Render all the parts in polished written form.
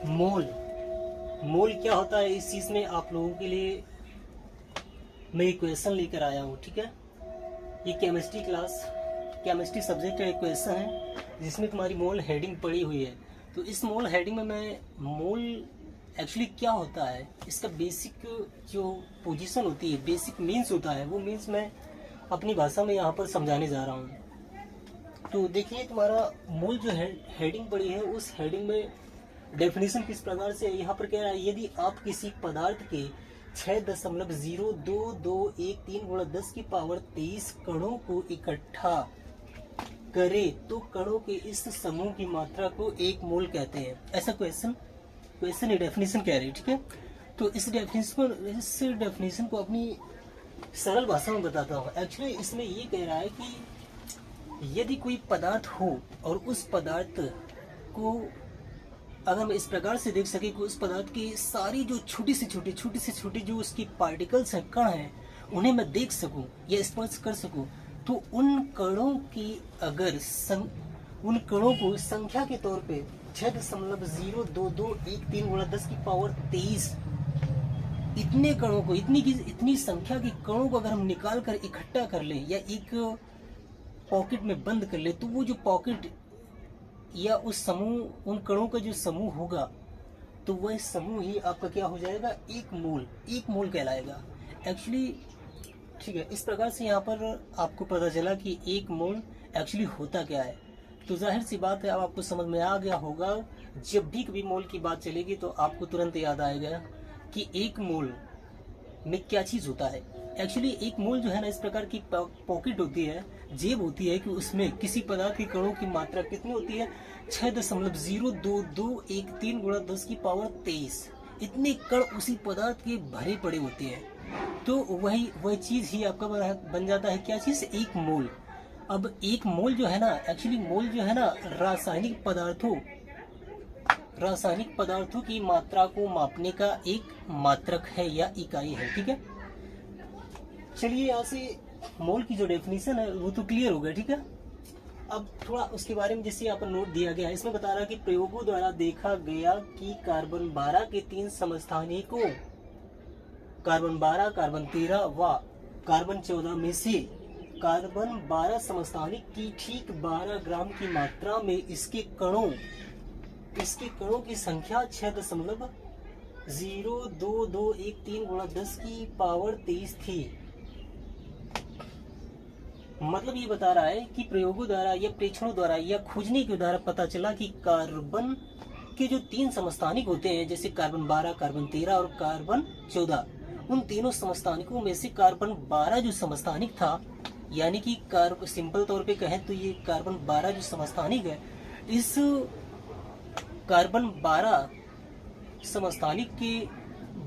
मोल मोल क्या होता है, इस चीज़ में आप लोगों के लिए मैं इक्वेशन लेकर आया हूँ। ठीक है, ये केमिस्ट्री सब्जेक्ट का इक्वेशन है जिसमें तुम्हारी मोल हेडिंग पड़ी हुई है। तो इस मोल हेडिंग में मैं मोल एक्चुअली क्या होता है, इसका बेसिक जो पोजीशन होती है, बेसिक मीन्स होता है, वो मीन्स मैं अपनी भाषा में यहाँ पर समझाने जा रहा हूँ। तो देखिए, तुम्हारा मोल जो है हेडिंग पड़ी है, उस हेडिंग में डेफिनेशन किस प्रकार से यहाँ पर कह रहा है, यदि आप किसी पदार्थ के 6.02213 × 10 की पावर 23 कणों को इकट्ठा करे तो कणों के इस समूह की मात्रा को एक मोल कहते हैं। ऐसा क्वेश्चन ये डेफिनेशन कह रही है। ठीक है, तो इस डेफिनेशन को अपनी सरल भाषा में बताता हूँ। एक्चुअली इसमें ये कह रहा है कि यदि कोई पदार्थ हो और उस पदार्थ को अगर मैं इस प्रकार से देख सके कि उस पदार्थ की सारी जो छोटी से छोटी जो उसकी पार्टिकल्स हैं, कण हैं, उन्हें मैं देख सकूं या स्पर्श कर सकूं, तो उन कणों को संख्या के तौर पे 6.02213 × 10 की पावर 23 इतने कणों को, इतनी संख्या के कणों को अगर हम निकाल कर इकट्ठा कर ले या एक पॉकेट में बंद कर ले, तो वो जो पॉकेट या उस समूह, उन कणों का जो समूह होगा, तो वह समूह ही आपका क्या हो जाएगा, एक मोल कहलाएगा एक्चुअली। ठीक है, इस प्रकार से यहाँ पर आपको पता चला कि एक मोल एक्चुअली होता क्या है। तो जाहिर सी बात है, अब आपको समझ में आ गया होगा, जब भी कभी मोल की बात चलेगी तो आपको तुरंत याद आएगा कि एक मोल में क्या चीज होता है। एक्चुअली एक मोल जो है ना, इस प्रकार की पॉकेट होती है, जेब होती है कि उसमें किसी पदार्थ के कणों की मात्रा कितनी होती है, 6.02213 × 10 की पावर 23। इतने कण उसी पदार्थ के भरे पड़े होते हैं। तो वह चीज ही आपका बन जाता है क्या चीज, एक मोल। अब एक मोल जो है ना, एक्चुअली मोल जो है ना, रासायनिक पदार्थों की मात्रा को मापने का एक मात्रक है या इकाई है। ठीक है, चलिए यहाँ से मोल की जो डेफिनेशन है वो तो क्लियर हो गया। ठीक है, अब थोड़ा उसके बारे में जैसे यहाँ पर नोट दिया गया है, इसमें बता रहा है कि प्रयोगों द्वारा देखा गया कि कार्बन 12 के 3 समस्थानिकों, कार्बन 12, कार्बन 13 व कार्बन 14 में से कार्बन 12 समस्थानिक की ठीक 12 ग्राम की मात्रा में इसके कणों की संख्या 6.02213 × 10 की पावर 23 थी। मतलब ये बता रहा है कि प्रयोगों द्वारा या प्रेक्षणों द्वारा या खोजने के द्वारा पता चला कि कार्बन के जो 3 समस्थानिक होते हैं, जैसे कार्बन 12, कार्बन 13 और कार्बन 14, उन तीनों समस्थानिकों में से कार्बन 12 जो समस्थानिक था, यानी कि सिंपल तौर पे कहें तो ये कार्बन 12 जो समस्थानिक है, इस कार्बन 12 समस्थानिक के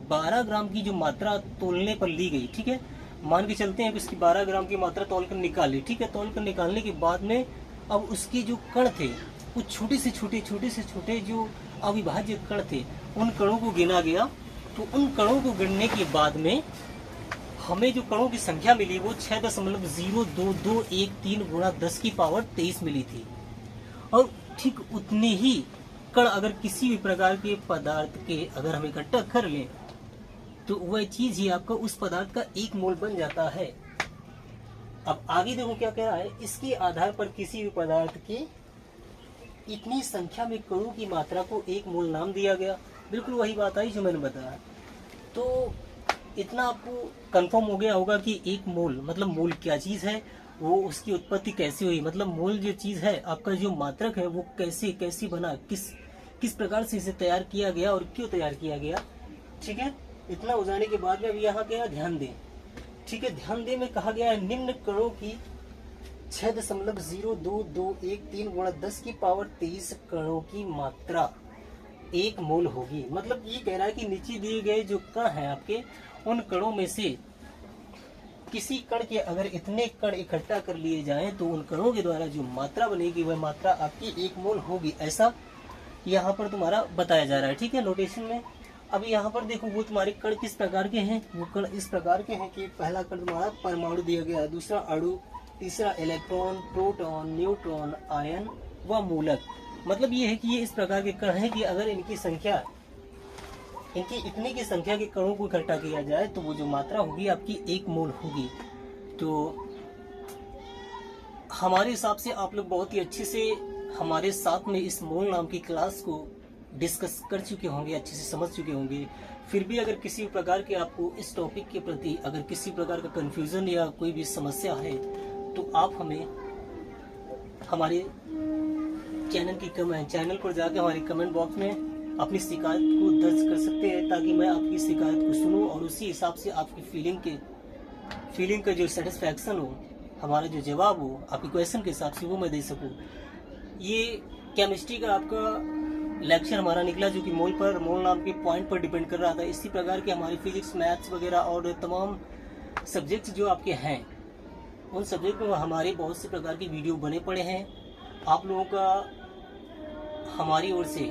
12 ग्राम की जो मात्रा तोलने पर ली गई। ठीक है, मान के चलते हैं कि उसकी 12 ग्राम की मात्रा तौल कर निकाल ली। ठीक है, तौल कर निकालने के बाद में अब उसके जो कण थे, वो छोटे से छोटे जो अविभाज्य कण थे, उन कणों को गिना गया। तो उन कणों को गिनने के बाद में हमें जो कणों की संख्या मिली वो 6.02213 × 10 की पावर 23 मिली थी। और ठीक उतने ही कण अगर किसी भी प्रकार के पदार्थ के अगर हम इकट्ठा कर लें, तो वह चीज ही आपका उस पदार्थ का एक मोल बन जाता है। अब आगे देखो क्या कह रहा है, इसके आधार पर किसी भी पदार्थ के इतनी संख्या में कणों की मात्रा को एक मोल नाम दिया गया। बिल्कुल वही बात आई जो मैंने बताया। तो इतना आपको कंफर्म हो गया होगा कि एक मोल मतलब मोल क्या चीज है, वो उसकी उत्पत्ति कैसे हुई, मतलब मोल जो चीज है, आपका जो मात्रक है, वो कैसे बना, किस प्रकार से इसे तैयार किया गया और क्यों तैयार किया गया। ठीक है, इतना हो जाने के बाद में अभी यहाँ क्या ध्यान दें। ठीक है, ध्यान दें में कहा गया है निम्न कणों की 6.02213 × 10 की पावर 23 कणों की मात्रा एक मोल होगी। मतलब ये कह रहा है कि नीचे दिए गए जो कण हैं आपके, उन कणों में से किसी कण के अगर इतने कण इकट्ठा कर लिए जाएं, तो उन कणों के द्वारा जो मात्रा बनेगी वह मात्रा आपकी एक मोल होगी। ऐसा यहाँ पर तुम्हारा बताया जा रहा है। ठीक है, नोटेशन में। अब यहाँ पर देखो वो तुम्हारे कण किस प्रकार के हैं, वो कण इस प्रकार के हैं कि पहला कण तुम्हारा परमाणु दिया गया है, दूसरा अणु, तीसरा इलेक्ट्रॉन, प्रोटॉन, न्यूट्रॉन, आयन व मूलक। मतलब ये है कि ये इस प्रकार के कण हैं कि अगर इनकी इतने की संख्या के कणों को इकट्ठा किया जाए तो वो जो मात्रा होगी आपकी 1 मोल होगी। तो हमारे हिसाब से आप लोग बहुत ही अच्छे से हमारे साथ में इस मोल नाम की क्लास को डिस्कस कर चुके होंगे, अच्छे से समझ चुके होंगे। फिर भी अगर किसी प्रकार के आपको इस टॉपिक के प्रति अगर किसी प्रकार का कंफ्यूजन या कोई भी समस्या है तो आप हमें हमारे चैनल पर जाकर हमारे कमेंट बॉक्स में अपनी शिकायत को दर्ज कर सकते हैं, ताकि मैं आपकी शिकायत को सुनूं और उसी हिसाब से आपकी फीलिंग का जो सेटिस्फैक्शन हो, हमारा जो जवाब हो आपके क्वेश्चन के हिसाब से वो मैं दे सकूं। ये केमिस्ट्री का आपका लेक्चर हमारा निकला जो कि मोल नाम के पॉइंट पर डिपेंड कर रहा था। इसी प्रकार के हमारे फिजिक्स, मैथ्स वगैरह और तमाम सब्जेक्ट्स जो आपके हैं उन सब्जेक्ट में हमारे बहुत से प्रकार की वीडियो बने पड़े हैं। आप लोगों का हमारी ओर से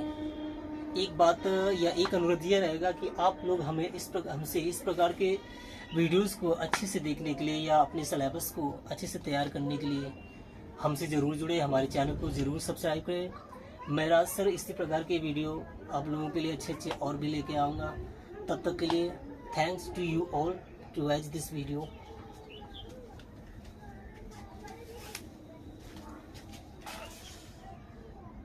एक बात या एक अनुरोध यह रहेगा कि आप लोग हमें हमसे इस प्रकार के वीडियोस को अच्छे से देखने के लिए या अपने सिलेबस को अच्छे से तैयार करने के लिए हमसे ज़रूर जुड़े, हमारे चैनल को ज़रूर सब्सक्राइब करें। मैं राज सर इसी प्रकार के वीडियो आप लोगों के लिए अच्छे और भी लेके आऊँगा। तब तक के लिए thanks to you all to watch this video.